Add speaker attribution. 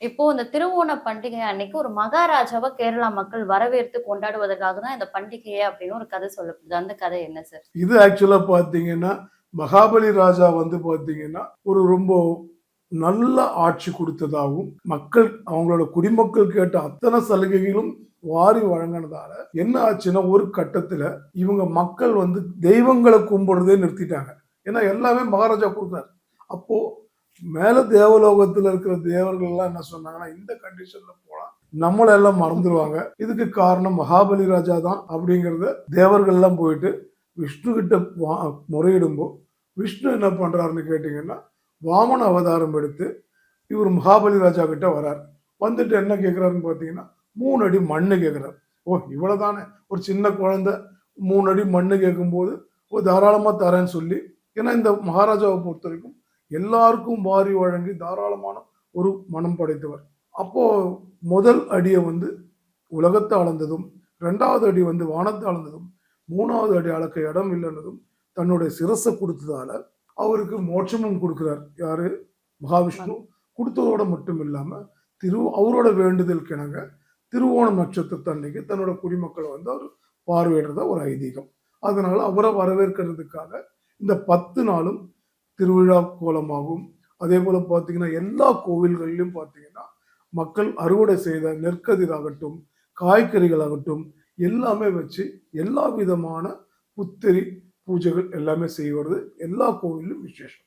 Speaker 1: இப்போ இந்த திருவோண பண்டிகை அன்னைக்கு ஒரு மகாராஜாவ கேரளா மக்கள் வரவேற்று கொண்டாடுவதற்காக தான் இந்த பண்டிகையே அப்படின்னு ஒரு கதை சொல்லப்படுது. அந்த கதை என்ன சார்?
Speaker 2: இது ஆக்சுவலா பார்த்தீங்கன்னா, மகாபலி ராஜா வந்து பார்த்தீங்கன்னா, ஒரு ரொம்ப நல்ல ஆட்சி குடுத்ததாகவும், மக்கள் அவங்களோட குடிமக்கள் கேட்ட அத்தன சலுகைகளும் வாரி வழங்குனதால, என்ன ஆச்சுன்னா, ஒரு கட்டத்துல இவங்க மக்கள் வந்து தெய்வங்கள கும்பிடுறதே நிறுத்திட்டாங்க. ஏன்னா எல்லாமே மகாராஜா குடுத்தாரு. அப்போ மேல தேவலோகத்துல இருக்கிற தேவர்கள் எல்லாம் என்ன சொன்னாங்கன்னா, இந்த கண்டிஷன்ல போனா நம்மள எல்லாம் மறந்துருவாங்க. இதுக்கு காரணம் மகாபலி ராஜா தான் அப்படிங்கிறத தேவர்கள் எல்லாம் போயிட்டு விஷ்ணு கிட்ட முறையிடும்போ, விஷ்ணு என்ன பண்றாருன்னு கேட்டீங்கன்னா, வாமன அவதாரம் எடுத்து இவர் மகாபலி ராஜா கிட்ட வரார். வந்துட்டு என்ன கேட்கிறாருன்னு பார்த்தீங்கன்னா, 3 அடி மண்ணு கேட்கிறார். ஓ! இவ்வளவுதானே ஒரு சின்ன குழந்தை 3 அடி மண்ணு கேட்கும்போது, ஓ தாராளமா தரேன்னு சொல்லி, ஏன்னா இந்த மகாராஜாவை பொறுத்தவரைக்கும் எல்லாருக்கும் வாரி வழங்கி தாராளமான ஒரு மனம் படைத்தவர். அப்போ முதல் அடிய வந்து உலகத்தை அளந்ததும், 2வது அடி வந்து வானத்தை அளந்ததும், 3வது அடி அளக்க இடம் இல்லைன்னதும் தன்னுடைய சிரசை கொடுத்ததால அவருக்கு மோட்சமும் கொடுக்கிறார். யாரு? மகாவிஷ்ணு. கொடுத்ததோட மட்டும் இல்லாம அவரோட வேண்டுதல் கிணங்க திருவோணம் நட்சத்திரத்தன்னைக்கு தன்னோட குடிமக்களை வந்து அவர் பார்வையிடுறதா ஒரு ஐதீகம். அதனால அவரை வரவேற்கிறதுக்காக இந்த 10 நாளும் திருவிழா கோலமாகும். அதே போல பார்த்தீங்கன்னா எல்லா கோவில்களிலும் பார்த்தீங்கன்னா மக்கள் அறுவடை செய்த நெற்கதிராகட்டும், காய்கறிகளாகட்டும் எல்லாமே வச்சு எல்லா விதமான புத்தரி பூஜைகள் எல்லாமே செய்வது எல்லா கோவிலும் விசேஷம்.